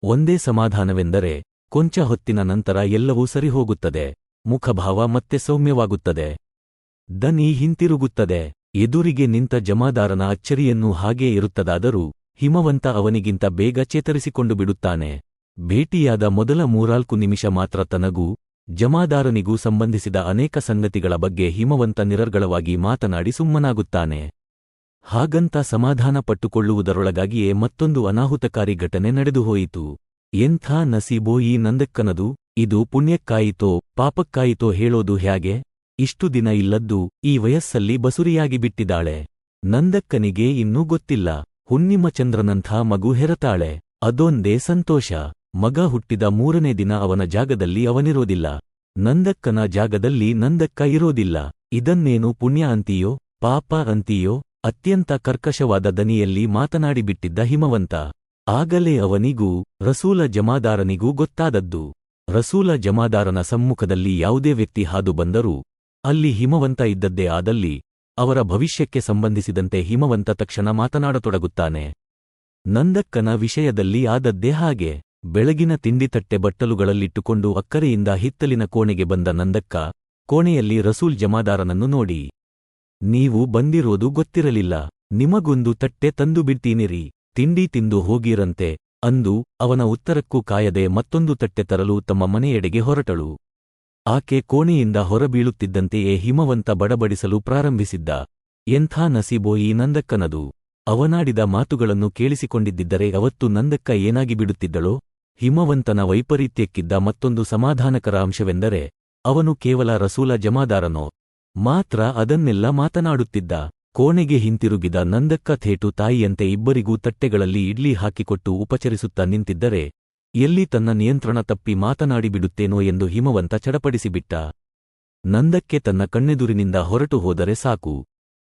ಒಂದೇ ಸಮಾಧಾನವೆಂದರೆ ಕೊಂಚ ಹೊತ್ತಿನ ನಂತರ ಎಲ್ಲವೂ ಸರಿಹೋಗುತ್ತದೆ. ಮುಖಭಾವ ಮತ್ತೆ ಸೌಮ್ಯವಾಗುತ್ತದೆ. ದನಿ ಹಿಂತಿರುಗುತ್ತದೆ. ಎದುರಿಗೆ ನಿಂತ ಜಮಾದಾರನ ಅಚ್ಚರಿಯನ್ನೂ ಹಾಗೇ ಇರುತ್ತದಾದರೂ ಹಿಮವಂತ ಅವನಿಗಿಂತ ಬೇಗ ಚೇತರಿಸಿಕೊಂಡು ಬಿಡುತ್ತಾನೆ. ಭೇಟಿಯಾದ ಮೊದಲ 3-4 ನಿಮಿಷ ಮಾತ್ರ ತನಗೂ ಜಮಾದಾರನಿಗೂ ಸಂಬಂಧಿಸಿದ ಅನೇಕ ಸಂಗತಿಗಳ ಬಗ್ಗೆ ಹಿಮವಂತ ನಿರರ್ಗಳವಾಗಿ ಮಾತನಾಡಿ ಸುಮ್ಮನಾಗುತ್ತಾನೆ. ಹಾಗಂತ ಸಮಾಧಾನ ಪಟ್ಟುಕೊಳ್ಳುವುದರೊಳಗಾಗಿಯೇ ಮತ್ತೊಂದು ಅನಾಹುತಕಾರಿ ಘಟನೆ ನಡೆದುಹೋಯಿತು. ಎಂಥ ನಸೀಬೋ ಈ ನಂದಕ್ಕನದು! ಇದು ಪುಣ್ಯಕ್ಕಾಯಿತೋ ಪಾಪಕ್ಕಾಯಿತೋ ಹೇಳೋದು ಹ್ಯಾಗೆ? ಇಷ್ಟು ದಿನ ಇಲ್ಲದ್ದು ಈ ವಯಸ್ಸಲ್ಲಿ ಬಸುರಿಯಾಗಿ ಬಿಟ್ಟಿದ್ದಾಳೆ. ನಂದಕ್ಕನಿಗೆ ಇನ್ನೂ ಗೊತ್ತಿಲ್ಲ. ಹುಣ್ಣಿಮಚಂದ್ರನಂಥ ಮಗು ಹೆರತಾಳೆ. ಅದೊಂದೇ ಸಂತೋಷ. ಮಗ ಹುಟ್ಟಿದ 3ನೇ ದಿನ ಅವನ ಜಾಗದಲ್ಲಿ ಅವನಿರೋದಿಲ್ಲ. ನಂದಕ್ಕನ ಜಾಗದಲ್ಲಿ ನಂದಕ್ಕ ಇರೋದಿಲ್ಲ. ಇದನ್ನೇನು ಪುಣ್ಯ ಅಂತೀಯೋ ಪಾಪ ಅಂತೀಯೋ? ಅತ್ಯಂತ ಕರ್ಕಶವಾದ ದನಿಯಲ್ಲಿ ಮಾತನಾಡಿಬಿಟ್ಟಿದ್ದ ಹಿಮವಂತ. ಆಗಲೇ ಅವನಿಗೂ ರಸೂಲ ಜಮಾದಾರನಿಗೂ ಗೊತ್ತಾದದ್ದು. ರಸೂಲ ಜಮಾದಾರನ ಸಮ್ಮುಖದಲ್ಲಿ ಯಾವುದೇ ವ್ಯಕ್ತಿ ಹಾದು ಬಂದರೂ ಅಲ್ಲಿ ಹಿಮವಂತ ಇದ್ದದ್ದೇ ಆದಲ್ಲಿ ಅವರ ಭವಿಷ್ಯಕ್ಕೆ ಸಂಬಂಧಿಸಿದಂತೆ ಹಿಮವಂತ ತಕ್ಷಣ ಮಾತನಾಡತೊಡಗುತ್ತಾನೆ. ನಂದಕ್ಕನ ವಿಷಯದಲ್ಲಿ ಆದದ್ದೇ ಹಾಗೆ. ಬೆಳಗಿನ ತಿಂಡಿತಟ್ಟೆ ಬಟ್ಟಲುಗಳಲ್ಲಿಟ್ಟುಕೊಂಡು ಅಕ್ಕರೆಯಿಂದ ಹಿತ್ತಲಿನ ಕೋಣೆಗೆ ಬಂದ ನಂದಕ್ಕ ಕೋಣೆಯಲ್ಲಿ ರಸೂಲ್ ಜಮಾದಾರನನ್ನು ನೋಡಿ, ನೀವು ಬಂದಿರೋದು ಗೊತ್ತಿರಲಿಲ್ಲ. ನಿಮಗೊಂದು ತಟ್ಟೆ ತಂದು ಬಿಡ್ತೀನಿರಿ, ತಿಂಡಿ ತಿಂದು ಹೋಗಿರಂತೆ ಅಂದು ಅವನ ಉತ್ತರಕ್ಕೂ ಕಾಯದೆ ಮತ್ತೊಂದು ತಟ್ಟೆ ತರಲು ತಮ್ಮ ಮನೆಯೆಡೆಗೆ ಹೊರಟಳು. ಆಕೆ ಕೋಣೆಯಿಂದ ಹೊರಬೀಳುತ್ತಿದ್ದಂತೆಯೇ ಹಿಮವಂತ ಬಡಬಡಿಸಲು ಪ್ರಾರಂಭಿಸಿದ್ದ. ಎಂಥ ನಸೀಬೋ ಈ ನಂದಕ್ಕನದು! ಅವನಾಡಿದ ಮಾತುಗಳನ್ನು ಕೇಳಿಸಿಕೊಂಡಿದ್ದರೆ ಅವತ್ತು ನಂದಕ್ಕ ಏನಾಗಿ ಬಿಡುತ್ತಿದ್ದಳೋ? ಹಿಮವಂತನ ವೈಪರೀತ್ಯಕ್ಕಿದ್ದ ಮತ್ತೊಂದು ಸಮಾಧಾನಕರ ಅಂಶವೆಂದರೆ ಅವನು ಕೇವಲ ರಸೂಲ ಜಮಾದಾರನೋ ಮಾತ್ರ ಅದನ್ನೆಲ್ಲ ಮಾತನಾಡುತ್ತಿದ್ದ. ಕೋಣೆಗೆ ಹಿಂತಿರುಗಿದ ನಂದಕ್ಕ ಥೇಟು ತಾಯಿಯಂತೆ ಇಬ್ಬರಿಗೂ ತಟ್ಟೆಗಳಲ್ಲಿ ಇಡ್ಲಿ ಹಾಕಿಕೊಟ್ಟು ಉಪಚರಿಸುತ್ತಾ ನಿಂತಿದ್ದರೆ ಎಲ್ಲಿ ತನ್ನ ನಿಯಂತ್ರಣ ತಪ್ಪಿ ಮಾತನಾಡಿಬಿಡುತ್ತೇನೋ ಎಂದು ಹಿಮವಂತ ಚಡಪಡಿಸಿಬಿಟ್ಟ. ನಂದಕ್ಕೆ ತನ್ನ ಕಣ್ಣೆದುರಿನಿಂದ ಹೊರಟು ಹೋದರೆ ಸಾಕು.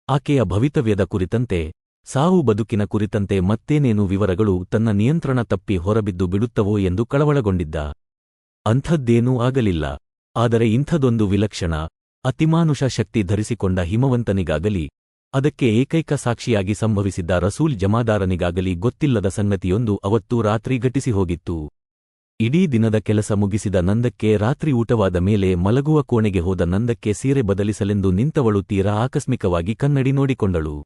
ಆಕೆಯ ಭವಿತವ್ಯದ ಕುರಿತಂತೆ, ಸಾವು ಬದುಕಿನ ಕುರಿತಂತೆ ಮತ್ತೇನೇನು ವಿವರಗಳು ತನ್ನ ನಿಯಂತ್ರಣ ತಪ್ಪಿ ಹೊರಬಿದ್ದು ಬಿಡುತ್ತವೋ ಎಂದು ಕಳವಳಗೊಂಡಿದ್ದ. ಅಂಥದ್ದೇನೂ ಆಗಲಿಲ್ಲ. ಆದರೆ ಇಂಥದೊಂದು ವಿಲಕ್ಷಣ ಅತಿಮಾನುಷ ಶಕ್ತಿ ಧರಿಸಿಕೊಂಡ ಹಿಮವಂತನಿಗಾಗಲಿ ಅದಕ್ಕೆ ಏಕೈಕ ಸಾಕ್ಷಿಯಾಗಿ ಸಂಭವಿಸಿದ್ದ ರಸೂಲ್ ಜಮಾದಾರನಿಗಾಗಲಿ ಗೊತ್ತಿಲ್ಲದ ಸಂಗತಿಯೊಂದು ಅವತ್ತೂ ರಾತ್ರಿ ಘಟಿಸಿ ಹೋಗಿತ್ತು. ಇಡೀ ದಿನದ ಕೆಲಸ ಮುಗಿಸಿದ ನಂದಕ್ಕೆ ರಾತ್ರಿ ಊಟವಾದ ಮೇಲೆ ಮಲಗುವ ಕೋಣೆಗೆ ಹೋದ ನಂದಕ್ಕೆ ಸೀರೆ ಬದಲಿಸಲೆಂದು ನಿಂತವಳು ತೀರಾ ಆಕಸ್ಮಿಕವಾಗಿ ಕನ್ನಡಿ ನೋಡಿಕೊಂಡಳು.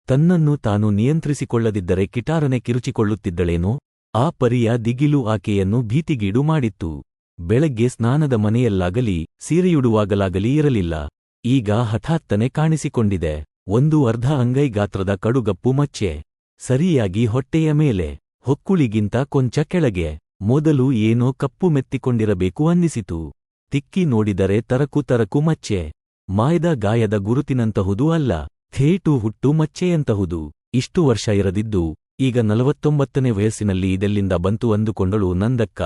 ತನ್ನನ್ನು ತಾನು ನಿಯಂತ್ರಿಸಿಕೊಳ್ಳದಿದ್ದರೆ ಕಿಟಾರನೆ ಕಿರುಚಿಕೊಳ್ಳುತ್ತಿದ್ದಳೇನೋ? ಆ ಪರಿಯ ದಿಗಿಲು ಆಕೆಯನ್ನು ಭೀತಿಗೀಡು ಮಾಡಿತ್ತು. ಬೆಳಗ್ಗೆ ಸ್ನಾನದ ಮನೆಯಲ್ಲಾಗಲಿ ಸೀರೆಯುಡುವಾಗಲಾಗಲಿ ಇರಲಿಲ್ಲ. ಈಗ ಹಠಾತ್ತನೆ ಕಾಣಿಸಿಕೊಂಡಿದೆ. ಒಂದು ಅರ್ಧ ಅಂಗೈ ಗಾತ್ರದ ಕಡುಗಪ್ಪು ಮಚ್ಚೆ, ಸರಿಯಾಗಿ ಹೊಟ್ಟೆಯ ಮೇಲೆ, ಹೊಕ್ಕುಳಿಗಿಂತ ಕೊಂಚ ಕೆಳಗೆ. ಮೊದಲು ಏನೋ ಕಪ್ಪು ಮೆತ್ತಿಕೊಂಡಿರಬೇಕು ಅನ್ನಿಸಿತು. ತಿಕ್ಕಿ ನೋಡಿದರೆ ತರಕು ಮಚ್ಚೆ. ಮಾಯ್ದ ಗಾಯದ ಗುರುತಿನಂತಹುದೂ ಅಲ್ಲ, ಥೇಟು ಹುಟ್ಟು ಮಚ್ಚೆಯಂತಹುದು. ಇಷ್ಟು ವರ್ಷ ಇರದಿದ್ದು ಈಗ 49ನೇ ವಯಸ್ಸಿನಲ್ಲಿ ಇದೆಲ್ಲಿಂದ ಬಂತು ಅಂದುಕೊಂಡಳು ನಂದಕ್ಕ.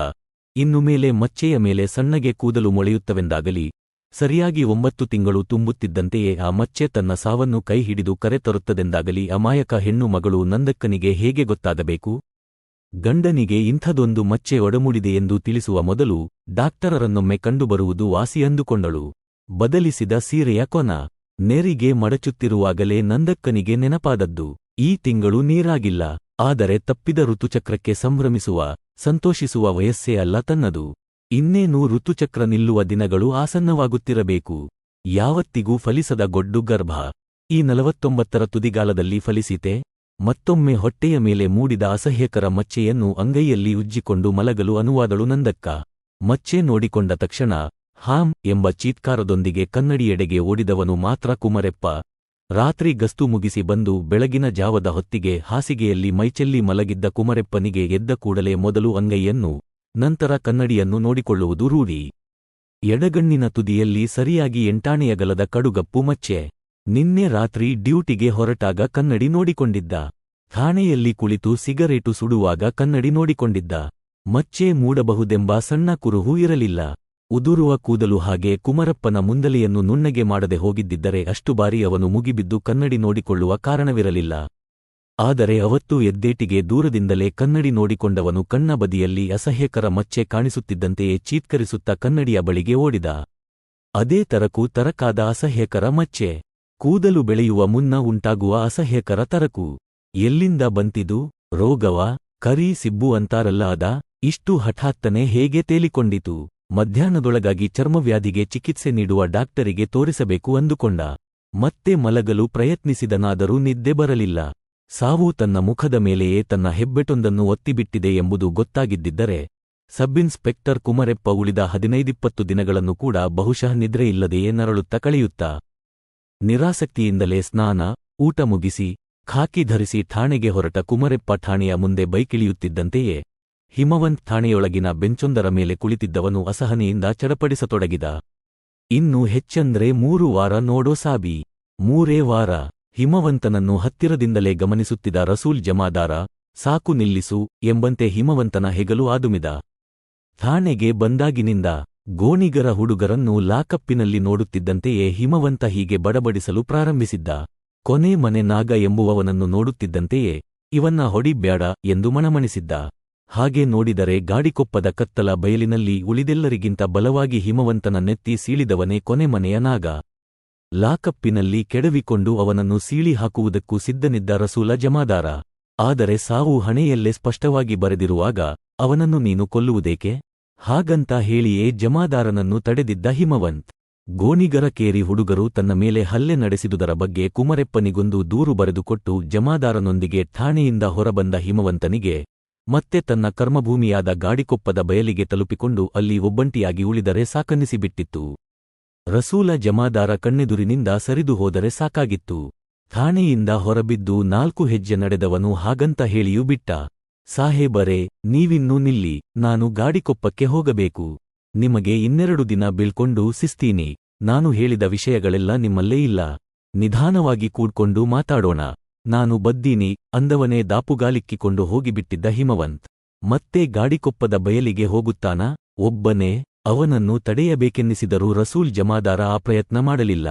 ಇನ್ನು ಮೇಲೆ ಮಚ್ಚೆಯ ಮೇಲೆ ಸಣ್ಣಗೆ ಕೂದಲು ಮೊಳೆಯುತ್ತವೆಂದಾಗಲಿ, ಸರಿಯಾಗಿ 9 ತಿಂಗಳು ತುಂಬುತ್ತಿದ್ದಂತೆಯೇ ಆ ಮಚ್ಚೆ ತನ್ನ ಸಾವನ್ನು ಕೈ ಹಿಡಿದು ಕರೆತರುತ್ತದೆಂದಾಗಲಿ ಅಮಾಯಕ ಹೆಣ್ಣು ಮಗಳು ನಂದಕ್ಕನಿಗೆ ಹೇಗೆ ಗೊತ್ತಾಗಬೇಕು? ಗಂಡನಿಗೆ ಇಂಥದೊಂದು ಮಚ್ಚೆ ಒಡಮೂಡಿದೆಯೆಂದು ತಿಳಿಸುವ ಮೊದಲು ಡಾಕ್ಟರರನ್ನೊಮ್ಮೆ ಕಂಡುಬರುವುದು ವಾಸಿ ಅಂದುಕೊಂಡಳು. ಬದಲಿಸಿದ ಸೀರೆಯ ಕೊನ ನೆರಿಗೆ ಮಡಚುತ್ತಿರುವಾಗಲೇ ನಂದಕ್ಕನಿಗೆ ನೆನಪಾದದ್ದು, ಈ ತಿಂಗಳು ನೀರಾಗಿಲ್ಲ. ಆದರೆ ತಪ್ಪಿದ ಋತುಚಕ್ರಕ್ಕೆ ಸಂಭ್ರಮಿಸುವ, ಸಂತೋಷಿಸುವ ವಯಸ್ಸೇ ಅಲ್ಲ ತನ್ನದು. ಇನ್ನೇನು ಋತುಚಕ್ರ ನಿಲ್ಲುವ ದಿನಗಳು ಆಸನ್ನವಾಗುತ್ತಿರಬೇಕು. ಯಾವತ್ತಿಗೂ ಫಲಿಸದ ಗೊಡ್ಡು ಗರ್ಭ ಈ 49ರ ತುದಿಗಾಲದಲ್ಲಿ ಫಲಿಸಿತೆ. ಮತ್ತೊಮ್ಮೆ ಹೊಟ್ಟೆಯ ಮೇಲೆ ಮೂಡಿದ ಅಸಹ್ಯಕರ ಮಚ್ಚೆಯನ್ನು ಅಂಗೈಯಲ್ಲಿ ಉಜ್ಜಿಕೊಂಡು ಮಲಗಲು ಅನುವಾದಳು ನಂದಕ್ಕ. ಮಚ್ಚೆ ನೋಡಿಕೊಂಡ ತಕ್ಷಣ ಹಾಂ ಎಂಬ ಚೀತ್ಕಾರದೊಂದಿಗೆ ಕನ್ನಡಿಯೆಡೆಗೆ ಓಡಿದವನು ಮಾತ್ರ ಕುಮರೆಪ್ಪ. ರಾತ್ರಿ ಗಸ್ತು ಮುಗಿಸಿ ಬಂದು ಬೆಳಗಿನ ಜಾವದ ಹೊತ್ತಿಗೆ ಹಾಸಿಗೆಯಲ್ಲಿ ಮೈಚೆಲ್ಲಿ ಮಲಗಿದ್ದ ಕುಮರೆಪ್ಪನಿಗೆ ಎದ್ದ ಕೂಡಲೇ ಮೊದಲು ಅಂಗೈಯನ್ನು, ನಂತರ ಕನ್ನಡಿಯನ್ನು ನೋಡಿಕೊಳ್ಳುವುದು ರೂಢಿ. ಎಡಗಣ್ಣಿನ ತುದಿಯಲ್ಲಿ ಸರಿಯಾಗಿ 8 ಅಗಲದ ಕಡುಗಪ್ಪು ಮಚ್ಚೆ. ನಿನ್ನೆ ರಾತ್ರಿ ಡ್ಯೂಟಿಗೆ ಹೊರಟಾಗ ಕನ್ನಡಿ ನೋಡಿಕೊಂಡಿದ್ದ. ಖಾಣೆಯಲ್ಲಿ ಕುಳಿತು ಸಿಗರೇಟು ಸುಡುವಾಗ ಕನ್ನಡಿ ನೋಡಿಕೊಂಡಿದ್ದ. ಮಚ್ಚೆ ಮೂಡಬಹುದೆಂಬ ಸಣ್ಣ ಕುರುಹೂ ಇರಲಿಲ್ಲ. ಉದುರುವ ಕೂದಲು ಹಾಗೆ ಕುಮರಪ್ಪನ ಮುಂದಲೆಯನ್ನು ನುಣ್ಣಗೆ ಮಾಡದೆ ಹೋಗಿದ್ದಿದ್ದರೆ ಅಷ್ಟು ಬಾರಿ ಅವನು ಮುಗಿಬಿದ್ದು ಕನ್ನಡಿ ನೋಡಿಕೊಳ್ಳುವ ಕಾರಣವಿರಲಿಲ್ಲ. ಆದರೆ ಅವತ್ತು ಎದ್ದೇಟಿಗೆ ದೂರದಿಂದಲೇ ಕನ್ನಡಿ ನೋಡಿಕೊಂಡವನು ಕಣ್ಣ ಬದಿಯಲ್ಲಿ ಅಸಹ್ಯಕರ ಮಚ್ಚೆ ಕಾಣಿಸುತ್ತಿದ್ದಂತೆಯೇ ಚೀತ್ಕರಿಸುತ್ತಾ ಕನ್ನಡಿಯ ಬಳಿಗೆ ಓಡಿದ. ಅದೇ ತರಕಾದ ಅಸಹ್ಯಕರ ಮಚ್ಚೆ. ಕೂದಲು ಬೆಳೆಯುವ ಮುನ್ನ ಉಂಟಾಗುವ ಅಸಹ್ಯಕರ ತರಕು. ಎಲ್ಲಿಂದ ಬಂತಿದು? ರೋಗವ? ಕರಿ ಸಿಬ್ಬು ಅಂತಾರಲ್ಲ ಅದ? ಇಷ್ಟು ಹಠಾತ್ತನೆ ಹೇಗೆ ತೇಲಿಕೊಂಡಿತು? ಮಧ್ಯಾಹ್ನದೊಳಗಾಗಿ ಚರ್ಮವ್ಯಾಧಿಗೆ ಚಿಕಿತ್ಸೆ ನೀಡುವ ಡಾಕ್ಟರಿಗೆ ತೋರಿಸಬೇಕು ಅಂದುಕೊಂಡ. ಮತ್ತೆ ಮಲಗಲು ಪ್ರಯತ್ನಿಸಿದನಾದರೂ ನಿದ್ದೆ ಬರಲಿಲ್ಲ. ಸಾವು ತನ್ನ ಮುಖದ ಮೇಲೆಯೇ ತನ್ನ ಹೆಬ್ಬೆಟೊಂದನ್ನು ಒತ್ತಿಬಿಟ್ಟಿದೆ ಎಂಬುದು ಗೊತ್ತಾಗಿದ್ದಿದ್ದರೆ ಸಬ್ಇನ್ಸ್ಪೆಕ್ಟರ್ ಕುಮರೆಪ್ಪ ಉಳಿದ 15-20 ದಿನಗಳನ್ನು ಕೂಡ ಬಹುಶಃ ನಿದ್ರೆಯಿಲ್ಲದೆಯೇ ನರಳುತ್ತಾ ಕಳೆಯುತ್ತಾ. ನಿರಾಸಕ್ತಿಯಿಂದಲೇ ಸ್ನಾನ, ಊಟ ಮುಗಿಸಿ, ಖಾಕಿ ಧರಿಸಿ ಠಾಣೆಗೆ ಹೊರಟ ಕುಮರೆಪ್ಪ ಠಾಣೆಯ ಮುಂದೆ ಬೈಕಿಳಿಯುತ್ತಿದ್ದಂತೆಯೇ ಹಿಮವಂತ್ ಠಾಣೆಯೊಳಗಿನ ಬೆಂಚೊಂದರ ಮೇಲೆ ಕುಳಿತಿದ್ದವನು ಅಸಹನೆಯಿಂದ ಚಡಪಡಿಸತೊಡಗಿದ. ಇನ್ನು ಹೆಚ್ಚಂದ್ರೆ 3 ವಾರ ನೋಡೋ ಸಾಬಿ. 3 ವಾರ. ಹಿಮವಂತನನ್ನು ಹತ್ತಿರದಿಂದಲೇ ಗಮನಿಸುತ್ತಿದ್ದ ರಸೂಲ್ ಜಮಾದಾರ, ಸಾಕು ನಿಲ್ಲಿಸು ಎಂಬಂತೆ ಹಿಮವಂತನ ಹೆಗಲು ಆದುಮಿದ. ಠಾಣೆಗೆ ಬಂದಾಗಿನಿಂದ ಗೋಣಿಗರ ಹುಡುಗರನ್ನು ಲಾಕಪ್ಪಿನಲ್ಲಿ ನೋಡುತ್ತಿದ್ದಂತೆಯೇ ಹಿಮವಂತ ಹೀಗೆ ಬಡಬಡಿಸಲು ಪ್ರಾರಂಭಿಸಿದ್ದ. ಕೊನೆ ಮನೆ ನಾಗ ಎಂಬುವವನನ್ನು ನೋಡುತ್ತಿದ್ದಂತೆಯೇ ಇವನ್ನ ಹೊಡಿಬ್ಯಾಡ ಎಂದು ಮಣಮಣಿಸಿದ್ದ. ಹಾಗೆ ನೋಡಿದರೆ ಗಾಡಿಕೊಪ್ಪದ ಕತ್ತಲ ಬಯಲಿನಲ್ಲಿ ಉಳಿದೆಲ್ಲರಿಗಿಂತ ಬಲವಾಗಿ ಹಿಮವಂತನ ನೆತ್ತಿ ಸೀಳಿದವನೇ ಕೊನೆ ಮನೆಯ ನಾಗ. ಲಾಕಪ್ಪಿನಲ್ಲಿ ಕೆಡವಿಕೊಂಡು ಅವನನ್ನು ಸೀಳಿ ಹಾಕುವುದಕ್ಕೂ ಸಿದ್ಧನಿದ್ದ ರಸೂಲ ಜಮಾದಾರ. ಆದರೆ ಸಾವು ಹಣೆಯಲ್ಲೇ ಸ್ಪಷ್ಟವಾಗಿ ಬರೆದಿರುವಾಗ ಅವನನ್ನು ನೀನು ಕೊಲ್ಲುವುದೇಕೆ? ಹಾಗಂತ ಹೇಳಿಯೇ ಜಮಾದಾರನನ್ನು ತಡೆದಿದ್ದ ಹಿಮವಂತ್. ಗೋಣಿಗರ ಕೇರಿ ಹುಡುಗರು ತನ್ನ ಮೇಲೆ ಹಲ್ಲೆ ನಡೆಸಿದುದರ ಬಗ್ಗೆ ಕುಮರೆಪ್ಪನಿಗೊಂದು ದೂರು ಬರೆದುಕೊಟ್ಟು ಜಮಾದಾರನೊಂದಿಗೆ ಠಾಣೆಯಿಂದ ಹೊರಬಂದ ಹಿಮವಂತನಿಗೆ ಮತ್ತೆ ತನ್ನ ಕರ್ಮಭೂಮಿಯಾದ ಗಾಡಿಕೊಪ್ಪದ ಬಯಲಿಗೆ ತಲುಪಿಕೊಂಡು ಅಲ್ಲಿ ಒಬ್ಬಂಟಿಯಾಗಿ ಉಳಿದರೆ ಸಾಕನ್ನಿಸಿಬಿಟ್ಟಿತ್ತು. ರಸೂಲ ಜಮಾದಾರ ಕಣ್ಣೆದುರಿನಿಂದ ಸರಿದು ಹೋದರೆ ಸಾಕಾಗಿತ್ತು. ಠಾಣೆಯಿಂದ ಹೊರಬಿದ್ದು 4 ಹೆಜ್ಜೆ ನಡೆದವನು ಹಾಗಂತ ಹೇಳಿಯೂ ಬಿಟ್ಟ. ಸಾಹೇಬರೇ, ನೀವಿನ್ನೂ ನಿಲ್ಲಿ, ನಾನು ಗಾಡಿಕೊಪ್ಪಕ್ಕೆ ಹೋಗಬೇಕು. ನಿಮಗೆ 2 ದಿನ ಬೀಳ್ಕೊಂಡು ಸಿಸ್ತೀನಿ. ನಾನು ಹೇಳಿದ ವಿಷಯಗಳೆಲ್ಲ ನಿಮ್ಮಲ್ಲೇ ಇಲ್ಲ. ನಿಧಾನವಾಗಿ ಕೂಡ್ಕೊಂಡು ಮಾತಾಡೋಣ. ನಾನು ಬದ್ದೀನಿ ಅಂದವನೇ ದಾಪುಗಾಲಿಕ್ಕಿಕೊಂಡು ಹೋಗಿಬಿಟ್ಟಿದ್ದ ಹಿಮವಂತ್. ಮತ್ತೆ ಗಾಡಿಕೊಪ್ಪದ ಬಯಲಿಗೆ ಹೋಗುತ್ತಾನಾ? ಒಬ್ಬನೇ. ಅವನನ್ನು ತಡೆಯಬೇಕೆನ್ನಿಸಿದರೂ ರಸೂಲ್ ಜಮಾದಾರ ಆ ಪ್ರಯತ್ನ ಮಾಡಲಿಲ್ಲ.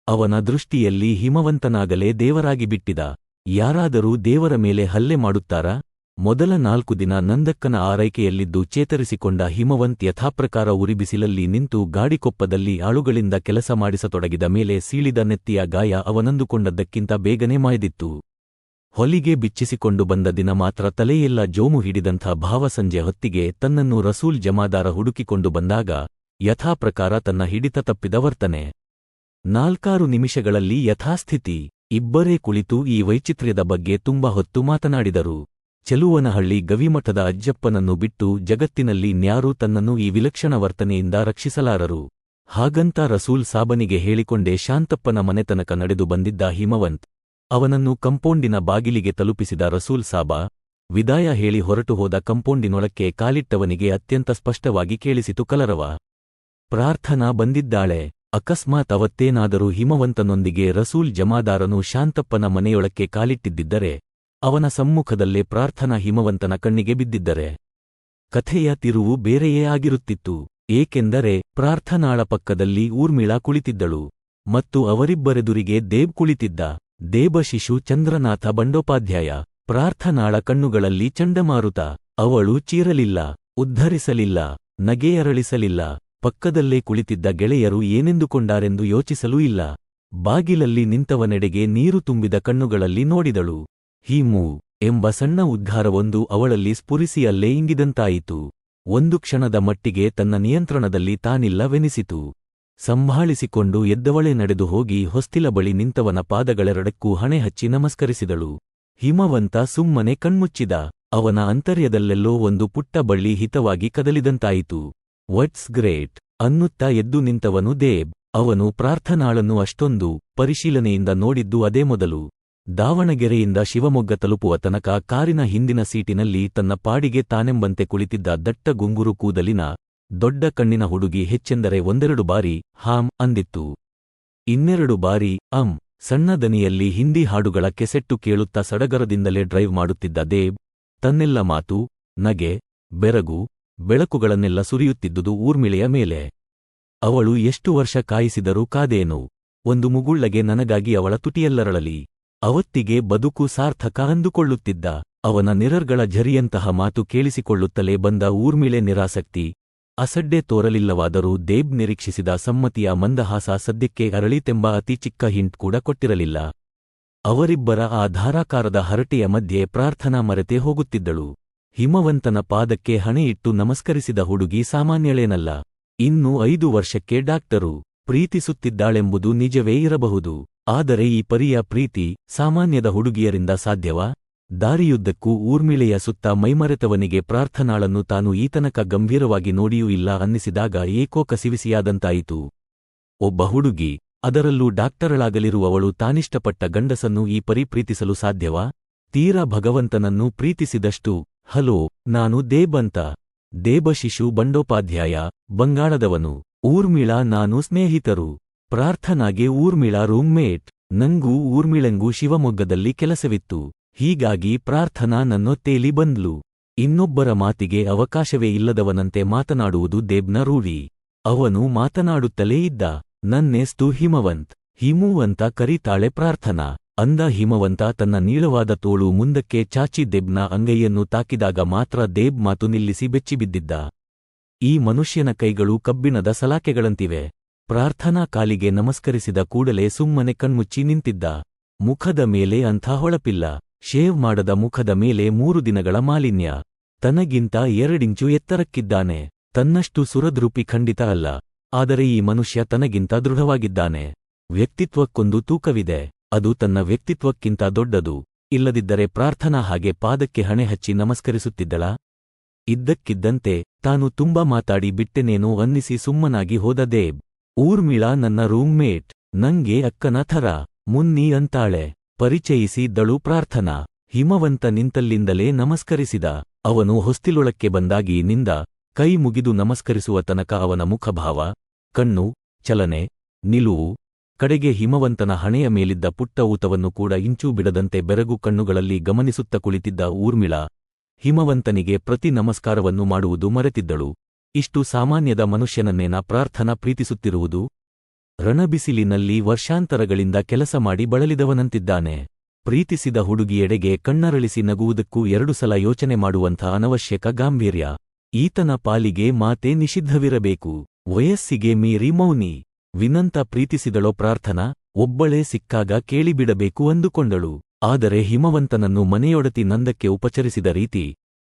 ಅವನ ದೃಷ್ಟಿಯಲ್ಲಿ ಹಿಮವಂತನಾಗಲೇ ದೇವರಾಗಿ ಬಿಟ್ಟಿದ. ಯಾರಾದರೂ ದೇವರ ಮೇಲೆ ಹಲ್ಲೆ ಮಾಡುತ್ತಾರಾ? ಮೊದಲ 4 ದಿನ ನಂದಕ್ಕನ ಆರೈಕೆಯಲ್ಲಿದ್ದು ಚೇತರಿಸಿಕೊಂಡ ಹಿಮವಂತ್ ಯಥಾಪ್ರಕಾರ ಉರಿಬಿಸಿಲಲ್ಲಿ ನಿಂತು ಗಾಡಿಕೊಪ್ಪದಲ್ಲಿ ಆಳುಗಳಿಂದ ಕೆಲಸ ಮಾಡಿಸತೊಡಗಿದ ಮೇಲೆ ಸೀಳಿದ ನೆತ್ತಿಯ ಗಾಯ ಅವನಂದುಕೊಂಡದ್ದಕ್ಕಿಂತ ಬೇಗನೆ ಮಾಯ್ದಿತ್ತು. ಹೊಲಿಗೆ ಬಿಚ್ಚಿಸಿಕೊಂಡು ಬಂದ ದಿನ ಮಾತ್ರ ತಲೆಯೆಲ್ಲ ಜೋಮು ಹಿಡಿದಂಥ ಭಾವ ಸಂಜೆ ಹೊತ್ತಿಗೆ ತನ್ನನ್ನು ರಸೂಲ್ ಜಮಾದಾರ ಹುಡುಕಿಕೊಂಡು ಬಂದಾಗ ಯಥಾಪ್ರಕಾರ ತನ್ನ ಹಿಡಿತ ತಪ್ಪಿದ ವರ್ತನೆ. 4-6 ನಿಮಿಷಗಳಲ್ಲಿ ಯಥಾಸ್ಥಿತಿ. ಇಬ್ಬರೇ ಕುಳಿತು ಈ ವೈಚಿತ್ರ್ಯದ ಬಗ್ಗೆ ತುಂಬ ಹೊತ್ತು ಮಾತನಾಡಿದರು. ಚೆಲುವನಹಳ್ಳಿ ಗವಿಮಠದ ಅಜ್ಜಪ್ಪನನ್ನು ಬಿಟ್ಟು ಜಗತ್ತಿನಲ್ಲಿ ನ್ಯಾರೂ ತನ್ನನ್ನು ಈ ವಿಲಕ್ಷಣ ವರ್ತನೆಯಿಂದ ರಕ್ಷಿಸಲಾರರು. ಹಾಗಂತ ರಸೂಲ್ ಸಾಬನಿಗೆ ಹೇಳಿಕೊಂಡೇ ಶಾಂತಪ್ಪನ ಮನೆತನಕ ನಡೆದು ಬಂದಿದ್ದ ಹಿಮವಂತ್. ಅವನನ್ನು ಕಂಪೌಂಡಿನ ಬಾಗಿಲಿಗೆ ತಲುಪಿಸಿದ ರಸೂಲ್ ಸಾಬ ವಿದಾಯ ಹೇಳಿ ಹೊರಟು ಹೋದ ಕಂಪೌಂಡಿನೊಳಕ್ಕೆ ಕಾಲಿಟ್ಟವನಿಗೆ ಅತ್ಯಂತ ಸ್ಪಷ್ಟವಾಗಿ ಕೇಳಿಸಿತು ಕಲರವ. ಪ್ರಾರ್ಥನಾ ಬಂದಿದ್ದಾಳೆ. ಅಕಸ್ಮಾತ್ ಅವತ್ತೇನಾದರೂ ಹಿಮವಂತನೊಂದಿಗೆ ರಸೂಲ್ ಜಮಾದಾರನು ಶಾಂತಪ್ಪನ ಮನೆಯೊಳಕ್ಕೆ ಕಾಲಿಟ್ಟಿದ್ದರೆ ಅವನ ಸಮ್ಮುಖದಲ್ಲೇ ಪ್ರಾರ್ಥನಾ ಹಿಮವಂತನ ಕಣ್ಣಿಗೆ ಬಿದ್ದಿದ್ದರೆ ಕಥೆಯ ತಿರುವು ಬೇರೆಯೇ ಆಗಿರುತ್ತಿತ್ತು. ಏಕೆಂದರೆ ಪ್ರಾರ್ಥನಾಳ ಪಕ್ಕದಲ್ಲಿ ಊರ್ಮಿಳಾ ಕುಳಿತಿದ್ದಳು ಮತ್ತು ಅವರಿಬ್ಬರೆದುರಿಗೆ ದೇಬ್ ಕುಳಿತಿದ್ದ. ದೇಬಶಿಶು ಚಂದ್ರನಾಥ ಬಂಡೋಪಾಧ್ಯಾಯ. ಪ್ರಾರ್ಥನಾಳ ಕಣ್ಣುಗಳಲ್ಲಿ ಚಂಡಮಾರುತ. ಅವಳು ಚೀರಲಿಲ್ಲ, ಉದ್ಧರಿಸಲಿಲ್ಲ, ನಗೆಯರಳಿಸಲಿಲ್ಲ. ಪಕ್ಕದಲ್ಲೇ ಕುಳಿತಿದ್ದ ಗೆಳೆಯರು ಏನೆಂದುಕೊಂಡಾರೆಂದು ಯೋಚಿಸಲೂ ಇಲ್ಲ. ಬಾಗಿಲಲ್ಲಿ ನಿಂತವನೆಡೆಗೆ ನೀರು ತುಂಬಿದ ಕಣ್ಣುಗಳಲ್ಲಿ ನೋಡಿದಳು. ಹೀಮೂ ಎಂಬ ಸಣ್ಣ ಉದ್ಗಾರವೊಂದು ಅವಳಲ್ಲಿ ಸ್ಫುರಿಸಿ ಅಲ್ಲೇ ಇಂಗಿದಂತಾಯಿತು. ಒಂದು ಕ್ಷಣದ ಮಟ್ಟಿಗೆ ತನ್ನ ನಿಯಂತ್ರಣದಲ್ಲಿ ತಾನಿಲ್ಲವೆನಿಸಿತು. ಸಂಭಾಳಿಸಿಕೊಂಡು ಎದ್ದವಳೆ ನಡೆದು ಹೋಗಿ ಹೊಸ್ತಿಲ ಬಳಿ ನಿಂತವನ ಪಾದಗಳೆರಡಕ್ಕೂ ಹಣೆ ಹಚ್ಚಿ ನಮಸ್ಕರಿಸಿದಳು. ಹಿಮವಂತ ಸುಮ್ಮನೆ ಕಣ್ಮುಚ್ಚಿದ. ಅವನ ಅಂತರ್ಯದಲ್ಲೆಲ್ಲೋ ಒಂದು ಪುಟ್ಟ ಬಳ್ಳಿ ಹಿತವಾಗಿ ಕದಲಿದಂತಾಯಿತು. ವಾಟ್ಸ್ ಗ್ರೇಟ್ ಅನ್ನುತ್ತಾ ಎದ್ದು ನಿಂತವನು ದೇಬ್. ಅವನು ಪ್ರಾರ್ಥನಾಳನ್ನು ಅಷ್ಟೊಂದು ಪರಿಶೀಲನೆಯಿಂದ ನೋಡಿದ್ದು ಅದೇ ಮೊದಲು. ದಾವಣಗೆರೆಯಿಂದ ಶಿವಮೊಗ್ಗ ತಲುಪುವ ತನಕ ಕಾರಿನ ಹಿಂದಿನ ಸೀಟಿನಲ್ಲಿ ತನ್ನ ಪಾಡಿಗೆ ತಾನೆಂಬಂತೆ ಕುಳಿತಿದ್ದ ದಟ್ಟ ಗುಂಗುರು ಕೂದಲಿನ ದೊಡ್ಡ ಕಣ್ಣಿನ ಹುಡುಗಿ ಹೆಚ್ಚೆಂದರೆ 1-2 ಬಾರಿ ಹಾಂ ಅಂದಿತ್ತು. 2 ಬಾರಿ ಸಣ್ಣ ದನಿಯಲ್ಲಿ ಹಿಂದಿ ಹಾಡುಗಳ ಕೆಸೆಟ್ಟು ಕೇಳುತ್ತಾ ಸಡಗರದಿಂದಲೇ ಡ್ರೈವ್ ಮಾಡುತ್ತಿದ್ದ ದೇಬ್ ತನ್ನೆಲ್ಲ ಮಾತು, ನಗೆ, ಬೆರಗು, ಬೆಳಕುಗಳನ್ನೆಲ್ಲ ಸುರಿಯುತ್ತಿದ್ದುದು ಊರ್ಮಿಳೆಯ ಮೇಲೆ. ಅವಳು ಎಷ್ಟು ವರ್ಷ ಕಾಯಿಸಿದರೂ ಕಾದೇನು, ಒಂದು ಮುಗುಳ್ಳಗೆ ನನಗಾಗಿ ಅವಳ ತುಟಿಯಲ್ಲರಳಲಿ. ಅವತ್ತಿಗೆ ಬದುಕು ಸಾರ್ಥಕ ಅಂದುಕೊಳ್ಳುತ್ತಿದ್ದ. ಅವನ ನಿರರ್ಗಳ ಝರಿಯಂತಹ ಮಾತು ಕೇಳಿಸಿಕೊಳ್ಳುತ್ತಲೇ ಬಂದ ಊರ್ಮಿಳೆ ನಿರಾಸಕ್ತಿ, ಅಸಡ್ಡೆ ತೋರಲಿಲ್ಲವಾದರೂ ದೇಬ್ ನಿರೀಕ್ಷಿಸಿದ ಸಮ್ಮತಿಯ ಮಂದಹಾಸ ಸದ್ಯಕ್ಕೆ ಅರಳಿತೆಂಬ ಅತಿ ಚಿಕ್ಕ ಹಿಂಟ್ ಕೂಡ ಕೊಟ್ಟಿರಲಿಲ್ಲ. ಅವರಿಬ್ಬರ ಆ ಧಾರಾಕಾರದ ಹರಟೆಯ ಮಧ್ಯೆ ಪ್ರಾರ್ಥನಾ ಮರೆತೇ ಹೋಗುತ್ತಿದ್ದಳು. ಹಿಮವಂತನ ಪಾದಕ್ಕೆ ಹಣೆಯಿಟ್ಟು ನಮಸ್ಕರಿಸಿದ ಹುಡುಗಿ ಸಾಮಾನ್ಯಳೇನಲ್ಲ. ಇನ್ನು 5 ವರ್ಷಕ್ಕೆ ಡಾಕ್ಟರು. ಪ್ರೀತಿಸುತ್ತಿದ್ದಾಳೆಂಬುದು ನಿಜವೇ ಇರಬಹುದು. ಆದರೆ ಈ ಪರಿಯ ಪ್ರೀತಿ ಸಾಮಾನ್ಯದ ಹುಡುಗಿಯರಿಂದ ಸಾಧ್ಯವಾ? ದಾರಿಯುದ್ದಕ್ಕೂ ಊರ್ಮಿಳೆಯ ಸುತ್ತ ಮೈಮರೆತವನಿಗೆ ಪ್ರಾರ್ಥನಾಳನ್ನು ತಾನು ಈತನಕ ಗಂಭೀರವಾಗಿ ನೋಡಿಯೂ ಇಲ್ಲ ಅನ್ನಿಸಿದಾಗ ಏಕೋ ಕಸಿವಿಸಿಯಾದಂತಾಯಿತು. ಒಬ್ಬ ಹುಡುಗಿ, ಅದರಲ್ಲೂ ಡಾಕ್ಟರಳಾಗಲಿರುವವಳು ತಾನಿಷ್ಟಪಟ್ಟ ಗಂಡಸನ್ನು ಈ ಪರಿ ಪ್ರೀತಿಸಲು ಸಾಧ್ಯವಾ? ತೀರಾ ಭಗವಂತನನ್ನು ಪ್ರೀತಿಸಿದಷ್ಟು. ಹಲೋ, ನಾನು ದೇಬ್ ಅಂತ. ದೇಬಶಿಶು ಬಂಡೋಪಾಧ್ಯಾಯ, ಬಂಗಾಳದವನು. ಊರ್ಮಿಳಾ ನಾನು ಸ್ನೇಹಿತರು. ಪ್ರಾರ್ಥನಾಗೆ ಊರ್ಮಿಳಾ ರೂಮ್ಮೇಟ್. ನಂಗೂ ಊರ್ಮಿಳಂಗೂ ಶಿವಮೊಗ್ಗದಲ್ಲಿ ಕೆಲಸವಿತ್ತು. ಹೀಗಾಗಿ ಪ್ರಾರ್ಥನಾ ನನ್ನೊತ್ತೇಲಿ ಬಂದ್ಲು. ಇನ್ನೊಬ್ಬರ ಮಾತಿಗೆ ಅವಕಾಶವೇ ಇಲ್ಲದವನಂತೆ ಮಾತನಾಡುವುದು ದೇಬ್ನ ರೂಢಿ. ಅವನು ಮಾತನಾಡುತ್ತಲೇ ಇದ್ದ. ನನ್ನೆಸ್ತು ಹಿಮವಂತ್. ಹಿಮೂ ಅಂತ ಕರೀತಾಳೆ ಪ್ರಾರ್ಥನಾ ಅಂದ. ಹಿಮವಂತ ತನ್ನ ನೀಳವಾದ ತೋಳು ಮುಂದಕ್ಕೆ ಚಾಚಿ ದೇಬ್ನ ಅಂಗೈಯನ್ನು ತಾಕಿದಾಗ ಮಾತ್ರ ದೇಬ್ ಮಾತು ನಿಲ್ಲಿಸಿ ಬೆಚ್ಚಿಬಿದ್ದಿದ್ದ. ಈ ಮನುಷ್ಯನ ಕೈಗಳು ಕಬ್ಬಿಣದ ಸಲಾಕೆಗಳಂತಿವೆ. ಪ್ರಾರ್ಥನಾ ಕಾಲಿಗೆ ನಮಸ್ಕರಿಸಿದ ಕೂಡಲೇ ಸುಮ್ಮನೆ ಕಣ್ಮುಚ್ಚಿ ನಿಂತಿದ್ದ. ಮುಖದ ಮೇಲೆ ಅಂಥ ಹೊಳಪಿಲ್ಲ. ಶೇವ್ ಮಾಡದ ಮುಖದ ಮೇಲೆ 3 ದಿನಗಳ ಮಾಲಿನ್ಯ. ತನಗಿಂತ 2 ಇಂಚು ಎತ್ತರಕ್ಕಿದ್ದಾನೆ. ತನ್ನಷ್ಟು ಸುರದ್ರೂಪಿ ಖಂಡಿತ ಅಲ್ಲ. ಆದರೆ ಈ ಮನುಷ್ಯ ತನಗಿಂತ ದೃಢವಾಗಿದ್ದಾನೆ. ವ್ಯಕ್ತಿತ್ವಕ್ಕೊಂದು ತೂಕವಿದೆ. ಅದು ತನ್ನ ವ್ಯಕ್ತಿತ್ವಕ್ಕಿಂತ ದೊಡ್ಡದು. ಇಲ್ಲದಿದ್ದರೆ ಪ್ರಾರ್ಥನಾ ಹಾಗೆ ಪಾದಕ್ಕೆ ಹಣೆ ಹಚ್ಚಿ ನಮಸ್ಕರಿಸುತ್ತಿದ್ದಳಾ? ಇದ್ದಕ್ಕಿದ್ದಂತೆ ತಾನು ತುಂಬಾ ಮಾತಾಡಿ ಬಿಟ್ಟೆನೇನೋ ಅನ್ನಿಸಿ ಸುಮ್ಮನಾಗಿ ಹೋದ ದೇಬ್. ಊರ್ಮಿಳಾ ನನ್ನ ರೂಮ್ಮೇಟ್. ನಂಗೆ ಅಕ್ಕನ ಥರ. ಮುನ್ನಿ ಅಂತಾಳೆ. ಪರಿಚಯಿಸಿದ್ದಳು ಪ್ರಾರ್ಥನಾ. ಹಿಮವಂತ ನಿಂತಲ್ಲಿಂದಲೇ ನಮಸ್ಕರಿಸಿದ. ಅವನು ಹೊಸ್ತಿಲೊಳಕ್ಕೆ ಬಂದಾಗಿ ನಿಂದ. ಕೈ ಮುಗಿದು ನಮಸ್ಕರಿಸುವ ತನಕ ಅವನ ಮುಖಭಾವ, ಕಣ್ಣು, ಚಲನೆ, ನಿಲುವು, ಕಡೆಗೆ ಹಿಮವಂತನ ಹಣೆಯ ಮೇಲಿದ್ದ ಪುಟ್ಟ ಊತವನ್ನು ಕೂಡ ಇಂಚೂ ಬಿಡದಂತೆ ಬೆರಗು ಕಣ್ಣುಗಳಲ್ಲಿ ಗಮನಿಸುತ್ತ ಕುಳಿತಿದ್ದ ಊರ್ಮಿಳಾ ಹಿಮವಂತನಿಗೆ ಪ್ರತಿ ನಮಸ್ಕಾರವನ್ನು ಮಾಡುವುದು ಮರೆತಿದ್ದಳು. ಇಷ್ಟು ಸಾಮಾನ್ಯದ ಮನುಷ್ಯನನ್ನೇನ ಪ್ರಾರ್ಥನಾ ಪ್ರೀತಿಸುತ್ತಿರುವುದು? ರಣಬಿಸಿಲಿನಲ್ಲಿ ವರ್ಷಾಂತರಗಳಿಂದ ಕೆಲಸ ಮಾಡಿ ಬಳಲಿದವನಂತಿದ್ದಾನೆ. ಪ್ರೀತಿಸಿದ ಹುಡುಗಿಯೆಡೆಗೆ ಕಣ್ಣರಳಿಸಿ ನಗುವುದಕ್ಕೂ 2 ಸಲ ಯೋಚನೆ ಮಾಡುವಂಥ ಅನವಶ್ಯಕ ಗಾಂಭೀರ್ಯ. ಈತನ ಪಾಲಿಗೆ ಮಾತೇ ನಿಷಿದ್ಧವಿರಬೇಕು. ವಯಸ್ಸಿಗೆ ಮೀರಿ ಮೌನಿ. ವಿನಂತ ಪ್ರೀತಿಸಿದಳೋ ಪ್ರಾರ್ಥನಾ? ಒಬ್ಬಳೇ ಸಿಕ್ಕಾಗ ಕೇಳಿಬಿಡಬೇಕು ಅಂದುಕೊಂಡಳು. ಆದರೆ ಹಿಮವಂತನನ್ನು ಮನೆಯೊಡತಿ ನಂದಕ್ಕೆ ಉಪಚರಿಸಿದ ರೀತಿ,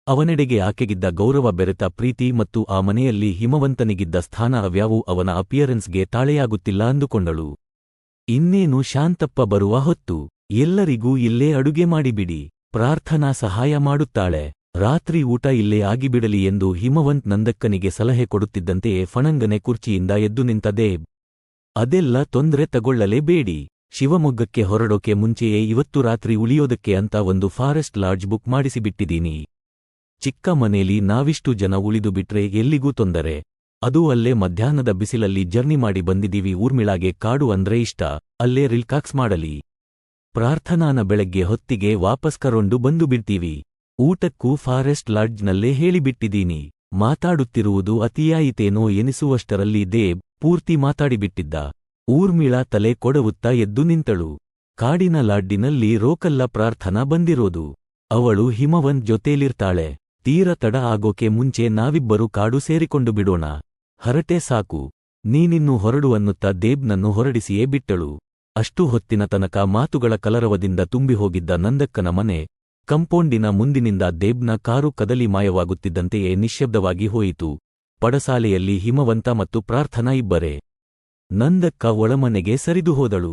ಅವನೆಡೆಗೆ ಆಕೆಗಿದ್ದ ಗೌರವ ಬೆರೆತ ಪ್ರೀತಿ ಮತ್ತು ಆ ಮನೆಯಲ್ಲಿ ಹಿಮವಂತನಿಗಿದ್ದ ಸ್ಥಾನ ಅವ್ಯಾವೂ ಅವನ ಅಪಿಯರೆನ್ಸ್ಗೆ ತಾಳೆಯಾಗುತ್ತಿಲ್ಲ ಅಂದುಕೊಂಡಳು. ಇನ್ನೇನು ಶಾಂತಪ್ಪ ಬರುವ ಹೊತ್ತು. ಎಲ್ಲರಿಗೂ ಇಲ್ಲೇ ಅಡುಗೆ ಮಾಡಿಬಿಡಿ. ಪ್ರಾರ್ಥನಾ ಸಹಾಯ ಮಾಡುತ್ತಾಳೆ. ರಾತ್ರಿ ಊಟ ಇಲ್ಲೇ ಆಗಿಬಿಡಲಿ ಎಂದು ಹಿಮವಂತ್ ನಂದಕ್ಕನಿಗೆ ಸಲಹೆ ಕೊಡುತ್ತಿದ್ದಂತೆಯೇ ಫಣಂಗನೆ ಕುರ್ಚಿಯಿಂದ ಎದ್ದು ನಿಂತ ದೇಬ್. ಅದೆಲ್ಲ ತೊಂದ್ರೆ ತಗೊಳ್ಳಲೇಬೇಡಿ. ಶಿವಮೊಗ್ಗಕ್ಕೆ ಹೊರಡೋಕೆ ಮುಂಚೆಯೇ ಇವತ್ತು ರಾತ್ರಿ ಉಳಿಯೋದಕ್ಕೆ ಅಂತ ಒಂದು ಫಾರೆಸ್ಟ್ ಲಾಡ್ಜ್ ಬುಕ್ ಮಾಡಿಸಿಬಿಟ್ಟಿದೀನಿ. ಚಿಕ್ಕ ಮನೇಲಿ ನಾವಿಷ್ಟು ಜನ ಉಳಿದು ಬಿಟ್ರೆ ಎಲ್ಲಿಗೂ ತೊಂದರೆ. ಅದೂ ಅಲ್ಲೇ ಮಧ್ಯಾಹ್ನದ ಬಿಸಿಲಲ್ಲಿ ಜರ್ನಿ ಮಾಡಿ ಬಂದಿದೀವಿ. ಊರ್ಮಿಳಾಗೆ ಕಾಡು ಅಂದ್ರೆ ಇಷ್ಟ. ಅಲ್ಲೇ ರಿಲ್ಕಾಕ್ಸ್ ಮಾಡಲಿ. ಪ್ರಾರ್ಥನಾನ ಬೆಳಗ್ಗೆ ಹೊತ್ತಿಗೆ ವಾಪಸ್ ಕರ್ಕೊಂಡು ಬಂದು ಬಿಡ್ತೀವಿ. ಊಟಕ್ಕೂ ಫಾರೆಸ್ಟ್ ಲಾಡ್ಜ್ನಲ್ಲೇ ಹೇಳಿಬಿಟ್ಟಿದೀನಿ. ಮಾತಾಡುತ್ತಿರುವುದು ಅತಿಯಾಯಿತೇನೋ ಎನಿಸುವಷ್ಟರಲ್ಲಿ ದೇಬ್ ಪೂರ್ತಿ ಮಾತಾಡಿಬಿಟ್ಟಿದ್ದ. ಊರ್ಮಿಳಾ ತಲೆ ಕೊಡವುತ್ತಾ ಎದ್ದು ನಿಂತಳು. ಕಾಡಿನ ಲಾಡ್ಡಿನಲ್ಲಿ ರೋಕಲ್ಲ ಪ್ರಾರ್ಥನಾ ಬಂದಿರೋದು. ಅವಳು ಹಿಮವಂತ್ ಜೊತೇಲಿರ್ತಾಳೆ. ತೀರ ತಡ ಆಗೋಕೆ ಮುಂಚೆ ನಾವಿಬ್ಬರು ಕಾಡು ಸೇರಿಕೊಂಡು ಬಿಡೋಣ. ಹರಟೆ ಸಾಕು. ನೀನಿನ್ನು ಹೊರಡು ಅನ್ನುತ್ತಾ ದೇಬ್ನನ್ನು ಹೊರಡಿಸಿಯೇ ಬಿಟ್ಟಳು. ಅಷ್ಟು ಹೊತ್ತಿನ ತನಕ ಮಾತುಗಳ ಕಲರವದಿಂದ ತುಂಬಿಹೋಗಿದ್ದ ನಂದಕ್ಕನ ಮನೆ ಕಂಪೌಂಡಿನ ಮುಂದಿನಿಂದ ದೇಬ್ನ ಕಾರು ಕದಲಿ ಮಾಯವಾಗುತ್ತಿದ್ದಂತೆಯೇ ನಿಶ್ಶಬ್ದವಾಗಿ ಹೋಯಿತು. ಪಡಸಾಲೆಯಲ್ಲಿ ಹಿಮವಂತ ಮತ್ತು ಪ್ರಾರ್ಥನಾ ಇಬ್ಬರೇ. ನಂದಕ್ಕ ಒಳಮನೆಗೆ ಸರಿದು ಹೋದಳು.